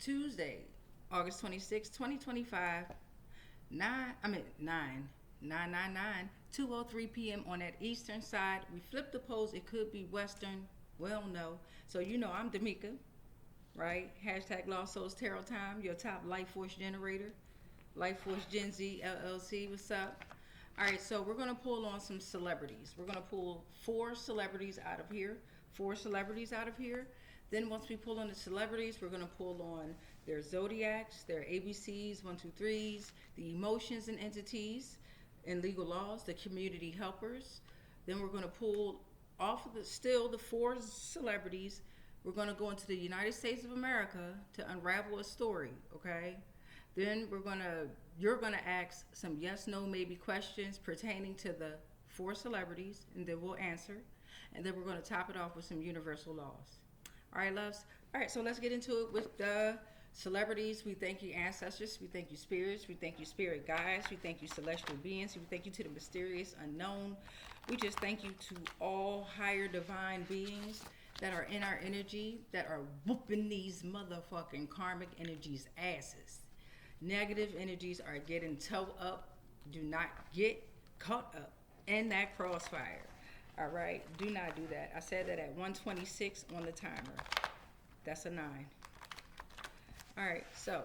Tuesday, August 26, 2025, 2:03 p.m. on that eastern side. We flip the poles. It could be western. We don't know. So you know I'm Damika, right? Hashtag Lost Souls Tarot Time, your top life force generator. Life Force Gen Z LLC. What's up? All right, so we're going to pull on some celebrities. We're going to pull four celebrities out of here. Four celebrities out of here. Then once we pull on the celebrities, we're going to pull on their zodiacs, their ABCs, 1, 2, 3s, the emotions and entities and legal laws, the community helpers. Then we're going to pull off of the four celebrities. We're going to go into the United States of America to unravel a story, okay? Then you're going to ask some yes, no, maybe questions pertaining to the four celebrities, and then we'll answer. And then we're going to top it off with some universal laws. All right, loves. All right, so let's get into it with the celebrities. We thank you, ancestors. We thank you, spirits. We thank you, spirit guides. We thank you, celestial beings. We thank you to the mysterious unknown. We just thank you to all higher divine beings that are in our energy, that are whooping these motherfucking karmic energies' asses. Negative energies are getting towed up. Do not get caught up in that crossfire. All right? Do not do that. I said that at 1:26 on the timer. That's a 9. All right, so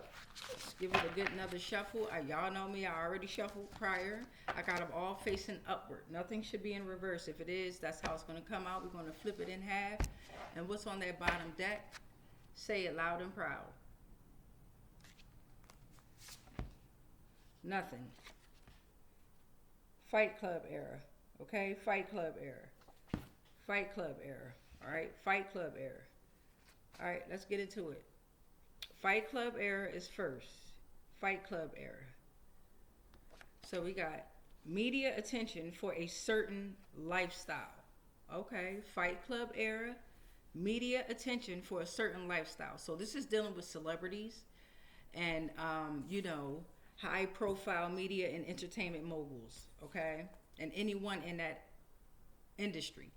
let's give it a good another shuffle. Y'all know me. I already shuffled prior. I got them all facing upward. Nothing should be in reverse. If it is, that's how it's going to come out. We're going to flip it in half. And what's on that bottom deck? Say it loud and proud. Nothing. Fight Club era. Okay? Fight Club era. Fight Club era. All right? Fight Club era. All right, let's get into it. Fight Club era is first. Fight Club era. So we got media attention for a certain lifestyle. Okay? Fight Club era. Media attention for a certain lifestyle. So this is dealing with celebrities and, high profile media and entertainment moguls, okay? And anyone in that industry.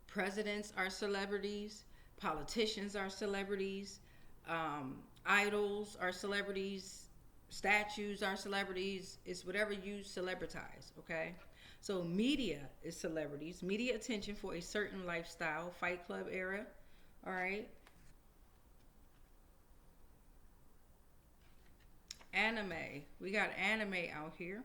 Presidents are celebrities, politicians are celebrities, idols are celebrities, statues are celebrities. It's whatever you celebritize, okay? So media is celebrities, media attention for a certain lifestyle, Fight Club era, all right? Anime. We got anime out here.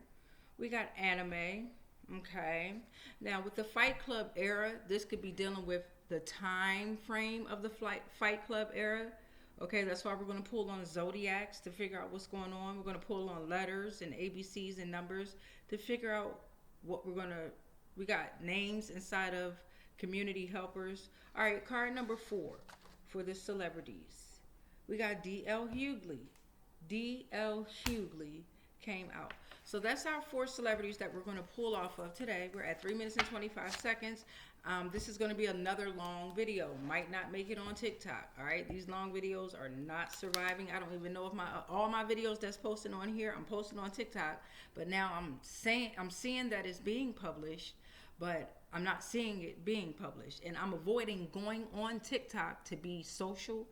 We got anime. Okay. Now with the Fight Club era, this could be dealing with the time frame of the Fight Club era. Okay, that's why we're going to pull on zodiacs to figure out what's going on. We're going to pull on letters and ABCs and numbers to figure out what we got names inside of community helpers. All right, card number 4 for the celebrities. We got D.L. Hughley. D.L. Hughley came out. So that's our 4 celebrities that we're going to pull off of today. We're at 3 minutes and 25 seconds. This is going to be another long video. Might not make it on TikTok. All right, these long videos are not surviving. I don't even know if all my videos that's posted on here, I'm posting on TikTok. But now I'm seeing that it's being published, but I'm not seeing it being published, and I'm avoiding going on TikTok to be social,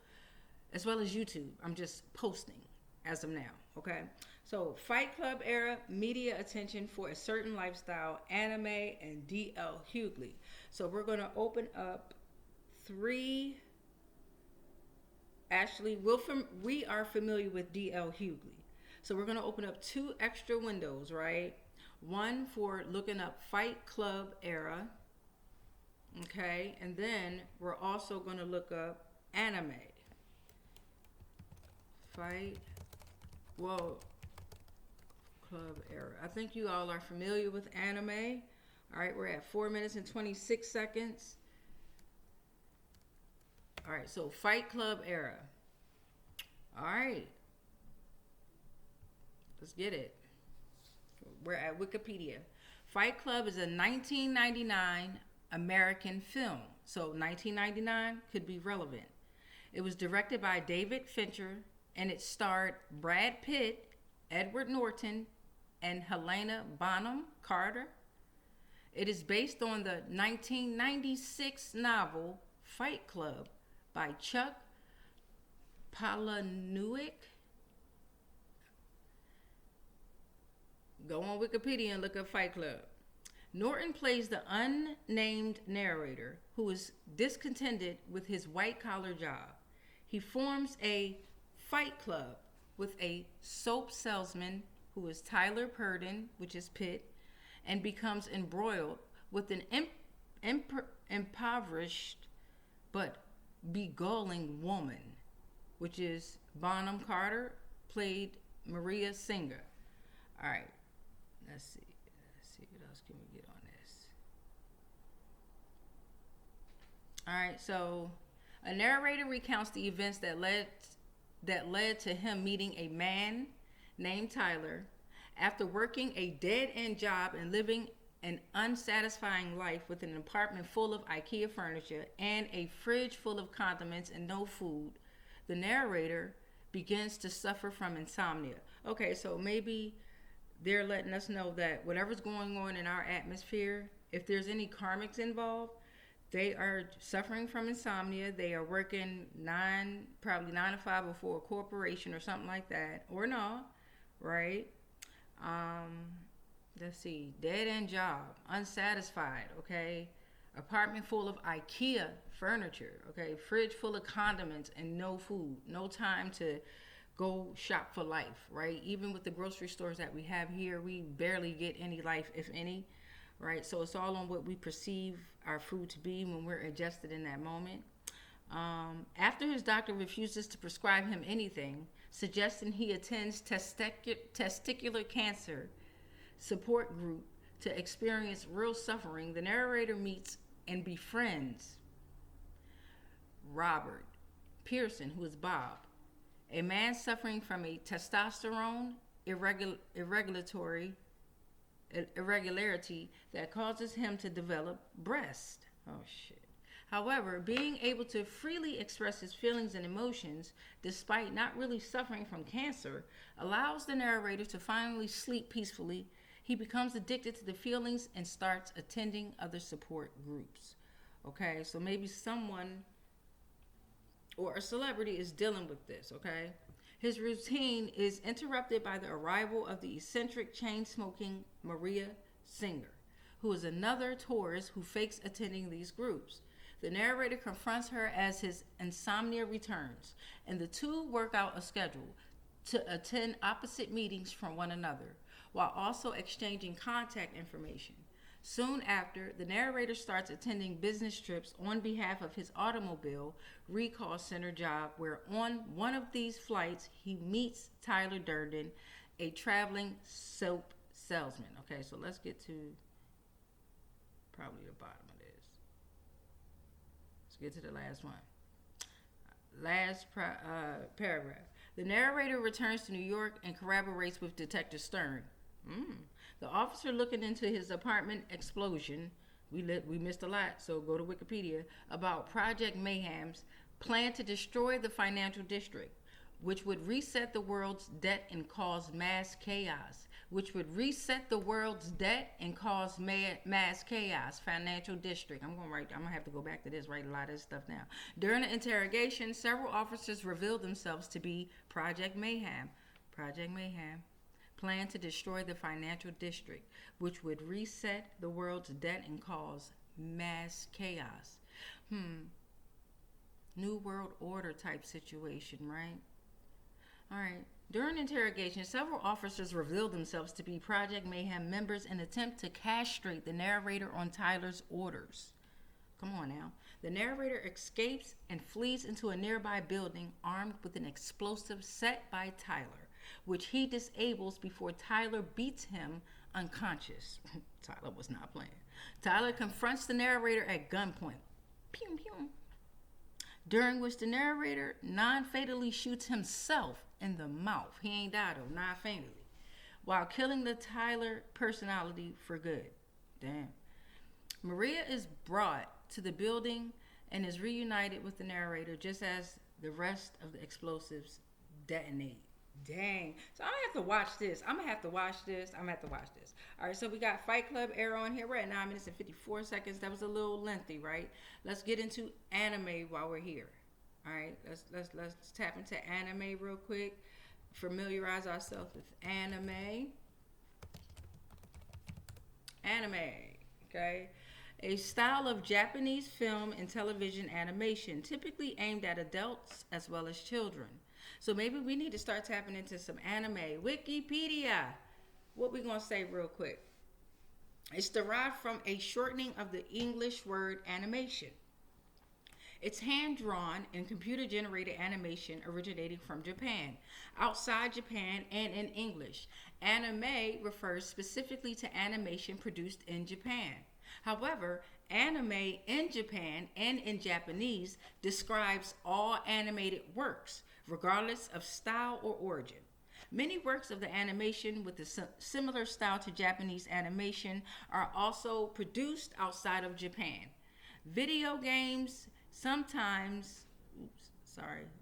as well as YouTube. I'm just posting as of now, okay? So Fight Club era, media attention for a certain lifestyle, anime, and D.L. Hughley. So we're going to open up 3. Actually, we are familiar with D.L. Hughley. So we're going to open up 2 extra windows, right? One for looking up Fight Club era, okay? And then we're also going to look up anime. Club era. I think you all are familiar with anime. All right, we're at 4 minutes and 26 seconds. All right, so Fight Club era. All right. Let's get it. We're at Wikipedia. Fight Club is a 1999 American film. So 1999 could be relevant. It was directed by David Fincher, and it starred Brad Pitt, Edward Norton, and Helena Bonham Carter. It is based on the 1996 novel Fight Club by Chuck Palanuik. Go on Wikipedia and look up Fight Club. Norton plays the unnamed narrator who is discontented with his white-collar job. He forms a fight club with a soap salesman who is Tyler Purdon, which is Pitt, and becomes embroiled with an impoverished but beguiling woman, which is Bonham Carter, played Maria Singer. All right, let's see what else can we get on this. All right, so a narrator recounts the events that led to him meeting a man named Tyler after working a dead-end job and living an unsatisfying life with an apartment full of IKEA furniture and a fridge full of condiments and no food. The narrator begins to suffer from insomnia. Okay, so maybe they're letting us know that whatever's going on in our atmosphere, if there's any karmics involved, they are suffering from insomnia. They are working probably 9 to 5 for a corporation or something like that, or no, right? Let's see, dead end job, unsatisfied, okay? Apartment full of IKEA furniture, okay? Fridge full of condiments and no food, no time to go shop for life, right? Even with the grocery stores that we have here, we barely get any life, if any, right? So it's all on what we perceive our food to be when we're adjusted in that moment. After his doctor refuses to prescribe him anything, suggesting he attends testicular cancer support group to experience real suffering, the narrator meets and befriends Robert Pearson, who is Bob, a man suffering from a testosterone irregularity that causes him to develop breast. Oh shit. However, being able to freely express his feelings and emotions despite not really suffering from cancer allows the narrator to finally sleep peacefully. He becomes addicted to the feelings and starts attending other support groups. Okay, so maybe someone or a celebrity is dealing with this, okay? His routine is interrupted by the arrival of the eccentric chain-smoking Maria Singer, who is another tourist who fakes attending these groups. The narrator confronts her as his insomnia returns, and the two work out a schedule to attend opposite meetings from one another, while also exchanging contact information. Soon after, the narrator starts attending business trips on behalf of his automobile recall center job, where on one of these flights, he meets Tyler Durden, a traveling soap salesman. Okay, so let's get to probably the bottom of this. Let's get to the last one. Paragraph. The narrator returns to New York and corroborates with Detective Stern. The officer looking into his apartment explosion, we missed a lot, so go to Wikipedia, about Project Mayhem's plan to destroy the financial district, which would reset the world's debt and cause mass chaos. Financial district. I'm gonna have to go back to this, write a lot of this stuff now. During the interrogation, several officers revealed themselves to be Project Mayhem. Plan to destroy the financial district, which would reset the world's debt and cause mass chaos. New World Order type situation, right? All right. During interrogation, several officers revealed themselves to be Project Mayhem members in an attempt to castrate the narrator on Tyler's orders. Come on now. The narrator escapes and flees into a nearby building armed with an explosive set by Tyler, which he disables before Tyler beats him unconscious. Tyler was not playing. Tyler confronts the narrator at gunpoint, pew, pew, during which the narrator non-fatally shoots himself in the mouth. He ain't died though, non-fatally, while killing the Tyler personality for good. Damn. Maria is brought to the building and is reunited with the narrator just as the rest of the explosives detonate. Dang. So I'm gonna have to watch this. All right, so we got Fight Club Arrow on here. We're at 9 minutes and 54 seconds. That was a little lengthy, right? Let's get into anime while we're here. All right, let's tap into anime real quick. Familiarize ourselves with anime. Anime, okay? A style of Japanese film and television animation, typically aimed at adults as well as children. So maybe we need to start tapping into some anime. Wikipedia. What we gonna say real quick? It's derived from a shortening of the English word animation. It's hand drawn and computer generated animation originating from Japan. Outside Japan and in English, anime refers specifically to animation produced in Japan. However, anime in Japan and in Japanese describes all animated works, regardless of style or origin. Many works of the animation with a similar style to Japanese animation are also produced outside of Japan. Video games sometimes,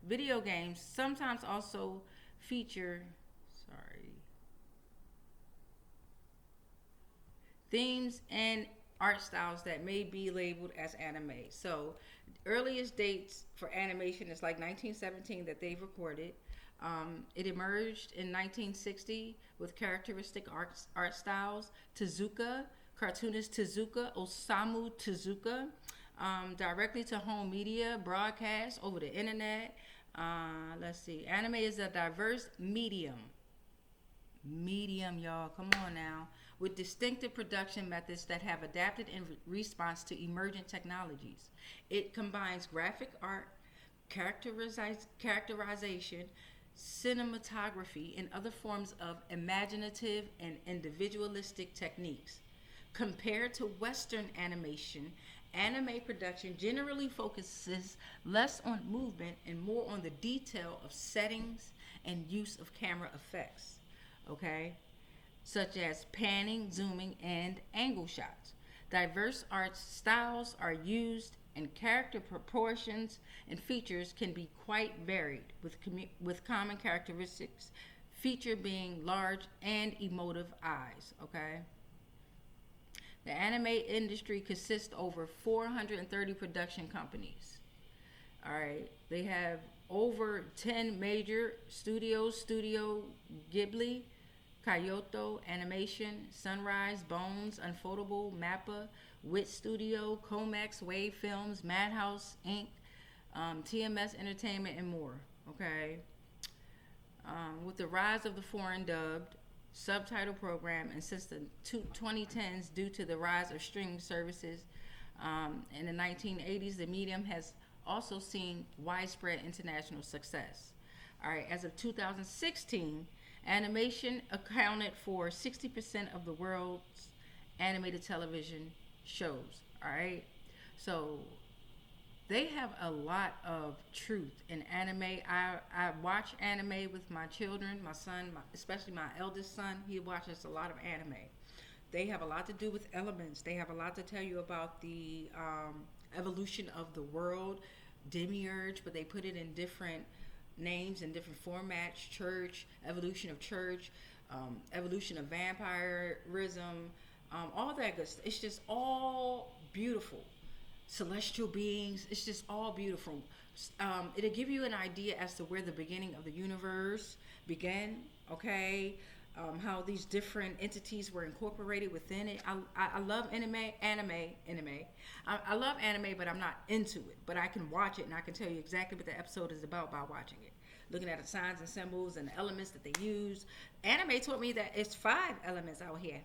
video games sometimes also feature, themes and art styles that may be labeled as anime. So, earliest dates for animation is like 1917 that they've recorded. It emerged in 1960 with characteristic art styles. Tezuka, cartoonist Tezuka, Osamu Tezuka, directly to home media, broadcast over the internet. Let's see. Anime is a diverse medium, y'all. Come on now. With distinctive production methods that have adapted in response to emergent technologies. It combines graphic art, characterization, cinematography, and other forms of imaginative and individualistic techniques. Compared to Western animation, anime production generally focuses less on movement and more on the detail of settings and use of camera effects, okay, such as panning, zooming, and angle shots. Diverse art styles are used, and character proportions and features can be quite varied, with common characteristics, feature being large and emotive eyes, okay? The anime industry consists of over 430 production companies. All right, they have over 10 major studios: Studio Ghibli, Kyoto Animation, Sunrise, Bones, Unfoldable, Mappa, Wit Studio, Comax, Wave Films, Madhouse Inc., TMS Entertainment, and more. Okay. With the rise of the foreign dubbed subtitle program, and since the 2010s, due to the rise of streaming services in the 1980s, the medium has also seen widespread international success. All right, as of 2016, animation accounted for 60% of the world's animated television shows. All right, so they have a lot of truth in anime. I watch anime with my children, my son, especially my eldest son. He watches a lot of anime. They have a lot to do with elements. They have a lot to tell you about the evolution of the world, demiurge, but they put it in different names and different formats: church, evolution of church, evolution of vampirism, all that good stuff. It's just all beautiful. Celestial beings, it's just all beautiful. It'll give you an idea as to where the beginning of the universe began, okay? How these different entities were incorporated within it. I love anime. I love anime, but I'm not into it. But I can watch it, and I can tell you exactly what the episode is about by watching it. Looking at the signs and symbols and the elements that they use. Anime taught me that it's 5 elements out here,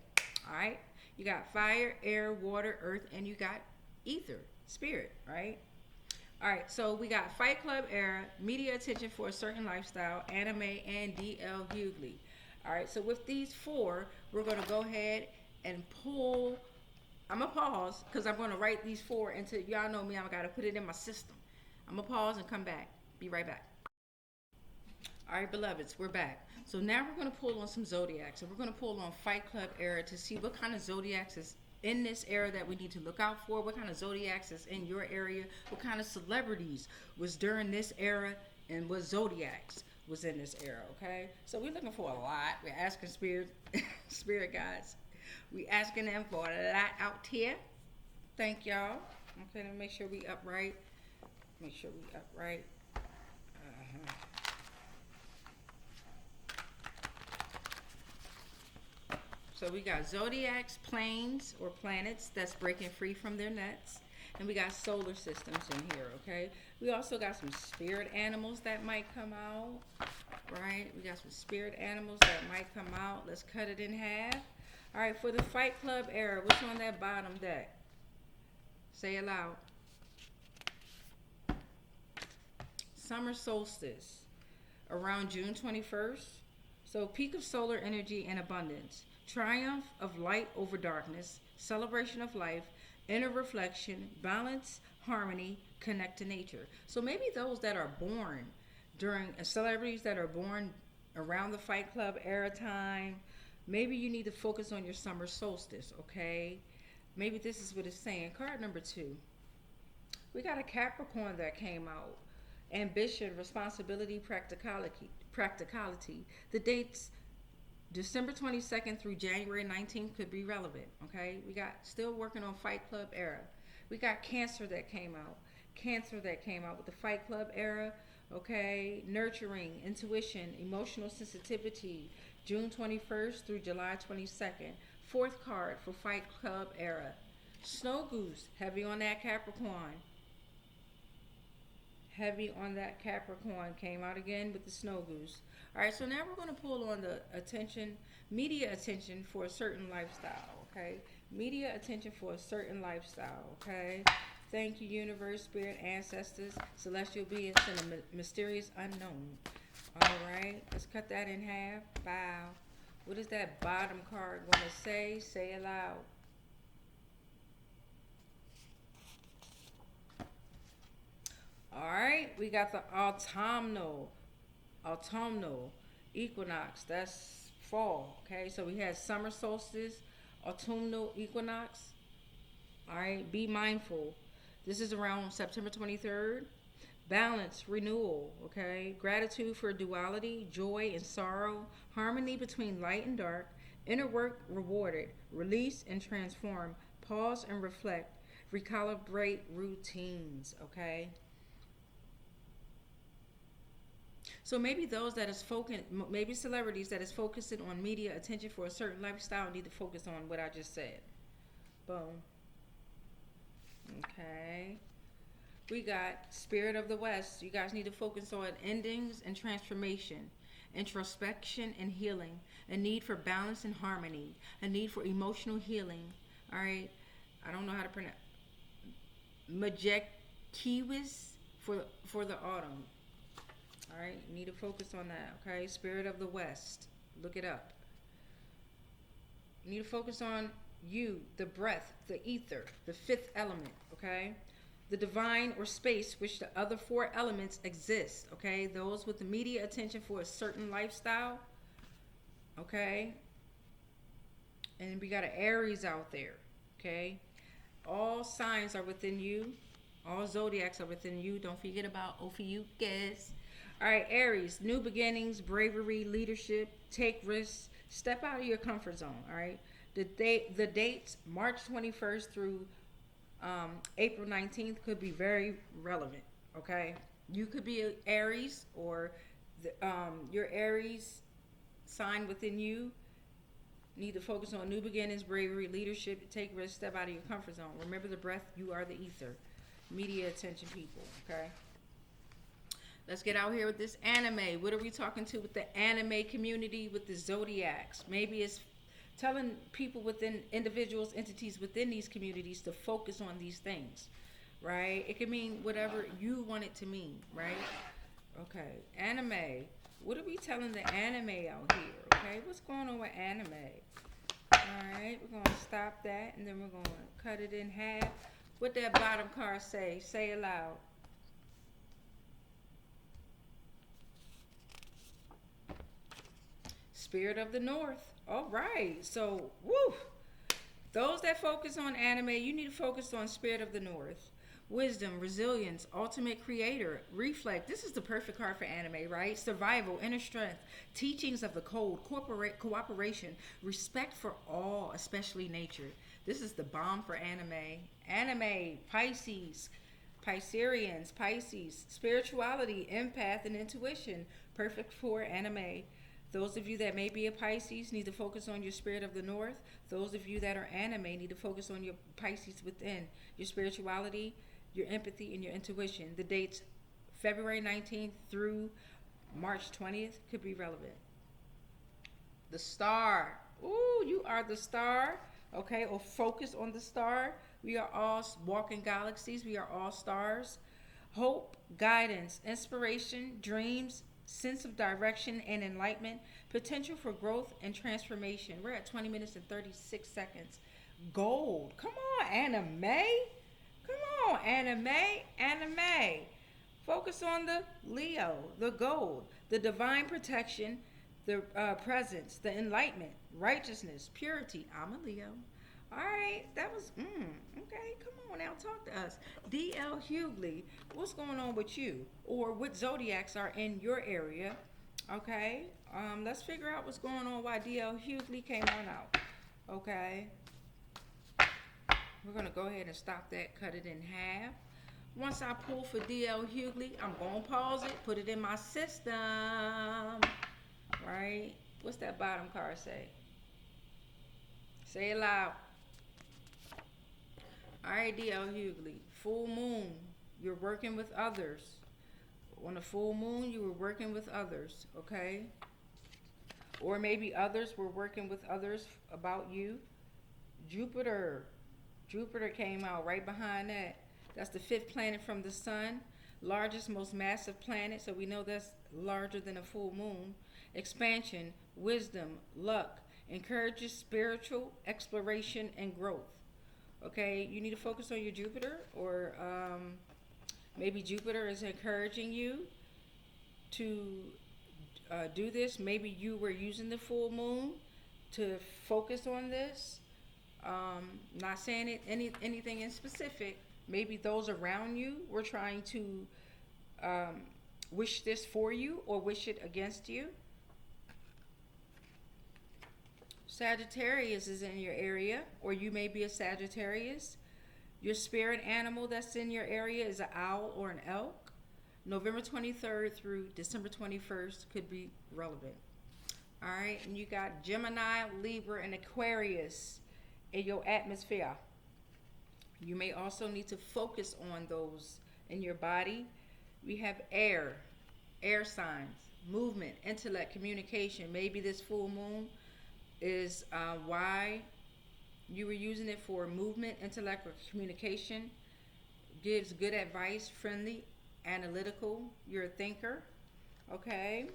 all right? You got fire, air, water, earth, and you got ether, spirit, right? All right, so we got Fight Club era, media attention for a certain lifestyle, anime, and D.L. Hughley. All right, so with these 4, we're going to go ahead and pull. I'm going to pause because I'm going to write these 4 into, y'all know me, I've got to put it in my system. I'm going to pause and come back. Be right back. All right, beloveds, we're back. So now we're going to pull on some zodiacs, and we're going to pull on Fight Club era to see what kind of zodiacs is in this era that we need to look out for, what kind of zodiacs is in your area, what kind of celebrities was during this era, and what zodiacs was in this era, okay? So we're looking for a lot. We're asking spirit guides. We're asking them for a lot out here. Thank y'all. Okay, let me make sure we upright. So we got zodiacs, planes or planets that's breaking free from their nets. And we got solar systems in here, okay? We also got some spirit animals that might come out, right? We got some spirit animals that might come out. Let's cut it in half. All right, for the Fight Club era, what's on that bottom deck? Say it loud. Summer solstice around June 21st. So peak of solar energy and abundance. Triumph of light over darkness. Celebration of life. Inner reflection. Balance. Harmony. Connect to nature. So maybe those that are born during celebrities that are born around the Fight Club era time, maybe you need to focus on your summer solstice, okay? Maybe this is what it's saying. Card number 2. We got a Capricorn that came out. Ambition, responsibility, practicality. The dates December 22nd through January 19th could be relevant, okay? We got still working on Fight Club era. We got Cancer that came out. Cancer that came out with the Fight Club era, okay? Nurturing, intuition, emotional sensitivity, June 21st through July 22nd. Fourth card for Fight Club era. Snow Goose, heavy on that Capricorn. Heavy on that Capricorn, came out again with the Snow Goose. All right, so now we're going to pull on the attention, media attention for a certain lifestyle, okay? Media attention for a certain lifestyle, okay? Thank you, universe, spirit, ancestors, celestial beings, and the mysterious unknown. All right, let's cut that in half. Bow. What is that bottom card going to say? Say it loud. All right, we got the autumnal equinox. That's fall, okay? So we had summer solstice, autumnal equinox. All right, be mindful. This is around September 23rd. Balance, renewal, okay? Gratitude for duality, joy and sorrow, harmony between light and dark, inner work rewarded, release and transform, pause and reflect, recalibrate routines, okay? So maybe those that is maybe celebrities that is focusing on media attention for a certain lifestyle need to focus on what I just said. Boom. Okay. We got Spirit of the West. You guys need to focus on endings and transformation, introspection and healing, a need for balance and harmony, a need for emotional healing. All right. I don't know how to pronounce. Majekiwis for the autumn. All right, you need to focus on that, okay? Spirit of the West. Look it up. You need to focus on you, the breath, the ether, the fifth element, okay? The divine or space which the other 4 elements exist, okay? Those with immediate attention for a certain lifestyle, okay? And we got an Aries out there, okay? All signs are within you. All zodiacs are within you. Don't forget about Ophiuchus. All right, Aries, new beginnings, bravery, leadership, take risks, step out of your comfort zone, all right? The dates, March 21st through April 19th could be very relevant, okay? You could be an Aries or your Aries sign within you need to focus on new beginnings, bravery, leadership, take risks, step out of your comfort zone. Remember the breath, you are the ether. Media attention people, okay? Let's get out here with this anime. What are we talking to with the anime community, with the zodiacs? Maybe it's telling people within individuals, entities within these communities to focus on these things, right? It can mean whatever you want it to mean, right? Okay, anime. What are we telling the anime out here, okay? What's going on with anime? All right, we're going to stop that, and then we're going to cut it in half. What that bottom card say? Say it loud. Spirit of the North. All right. So, woo. Those that focus on anime, you need to focus on Spirit of the North. Wisdom, resilience, ultimate creator, reflect. This is the perfect card for anime, right? Survival, inner strength, teachings of the code, cooperation, respect for all, especially nature. This is the bomb for anime. Anime, Pisces, Pisceans, Pisces, spirituality, empath, and intuition, perfect for anime. Those of you that may be a Pisces need to focus on your spirit of the north. Those of you that are anime need to focus on your Pisces within, your spirituality, your empathy, and your intuition. The dates February 19th through March 20th could be relevant. The star. Ooh, you are the star. Okay, or focus on the star. We are all walking galaxies. We are all stars. Hope, guidance, inspiration, dreams, sense of direction and enlightenment, potential for growth and transformation. We're at 20 minutes and 36 seconds. Gold. Come on, anime. Come on, anime. Focus on the Leo, the gold, the divine protection, the presence, the enlightenment, righteousness, purity. I'm a Leo. All right, that was, okay, come on now, talk to us. D.L. Hughley, what's going on with you? Or what zodiacs are in your area? Okay, let's figure out what's going on why D.L. Hughley came on out. Okay, we're going to go ahead and stop that, cut it in half. Once I pull for D.L. Hughley, I'm going to pause it, put it in my system. Right? What's that bottom card say? Say it loud. All right, D.L. Hughley. Full moon. You're working with others. On a full moon, you were working with others, okay? Or maybe others were working with others about you. Jupiter. Jupiter came out right behind that. That's the 5th planet from the sun. Largest, most massive planet, so we know that's larger than a full moon. Expansion, wisdom, luck, encourages spiritual exploration and growth. Okay, you need to focus on your Jupiter, or maybe Jupiter is encouraging you to do this. Maybe you were using the full moon to focus on this. Not saying anything in specific. Maybe those around you were trying to wish this for you or wish it against you. Sagittarius is in your area, or you may be a Sagittarius. Your spirit animal that's in your area is an owl or an elk. November 23rd through December 21st could be relevant. All right, and you got Gemini, Libra, and Aquarius in your atmosphere. You may also need to focus on those in your body. We have air signs, movement, intellect, communication. Maybe this full moon is why you were using it for movement, intellect, or communication. Gives good advice, friendly, analytical. You're a thinker, okay?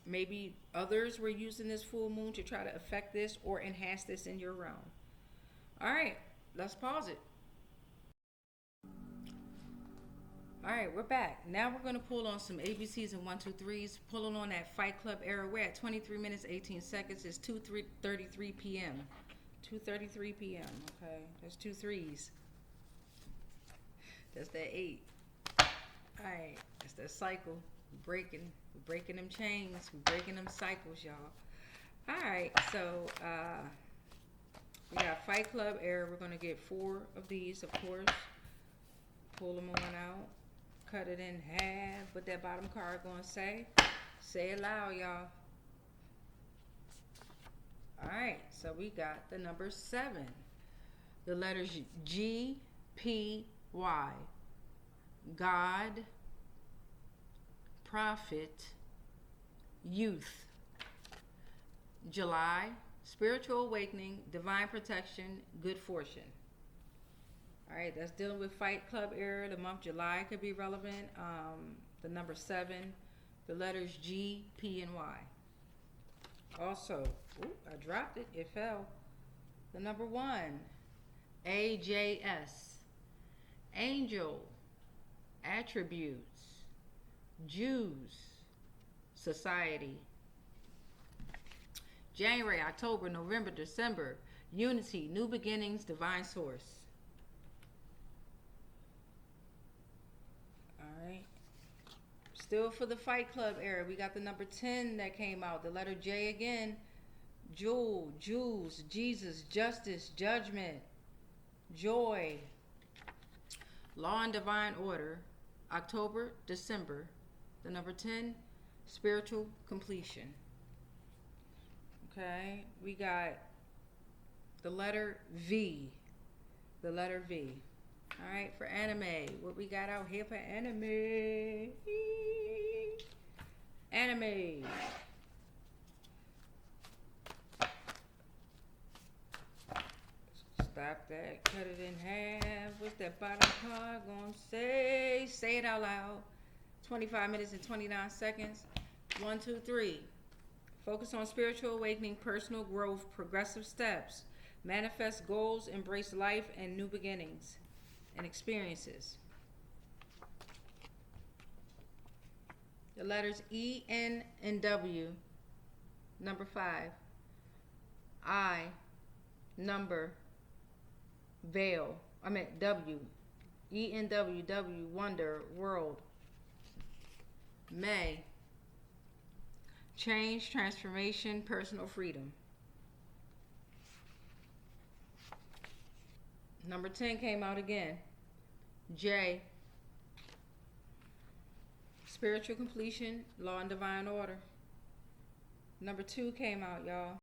Maybe others were using this full moon to try to affect this or enhance this in your realm. All right, let's pause it. All right, we're back. Now we're going to pull on some ABCs and 1, 2, 3s. Pulling on that Fight Club era. We're at 23 minutes, 18 seconds. It's 2:33 p.m. 2:33 p.m. Okay, that's 2 3s. That's that 8. All right, that's that cycle. We're breaking them chains. We're breaking them cycles, y'all. All right, so we got Fight Club era. We're going to get 4 of these, of course. Pull them on out. Cut it in half. What that bottom card gonna say? Say it loud, y'all. All right, so we got the number 7. The letters G, P, Y. God, prophet, youth. July, spiritual awakening, divine protection, good fortune. All right, that's dealing with Fight Club era. The month July could be relevant. The number 7, the letters G, P, and Y. Also, I dropped it. It fell. The number 1, AJS. Angel, attributes, Jews, society. January, October, November, December, unity, new beginnings, divine source. Still for the Fight Club era, we got the number 10 that came out. The letter J again. Jewel, Jules, Jesus, justice, judgment, joy. Law and Divine Order, October, December. The number 10, spiritual completion. Okay, we got the letter V. The letter V. All right, for anime, what we got out here for anime? Anime. Stop that. Cut it in half. What's that bottom part gonna say? Say it out loud. 25 minutes and 29 seconds. 1, 2, 3. Focus on spiritual awakening, personal growth, progressive steps. Manifest goals, embrace life and new beginnings and experiences. The letters E, N, and W. Number 5. I, number, veil. W. E, N, W, W, wonder, world. May. Change, transformation, personal freedom. Number 10 came out again. J. Spiritual completion, law and divine order. Number 2 came out, y'all.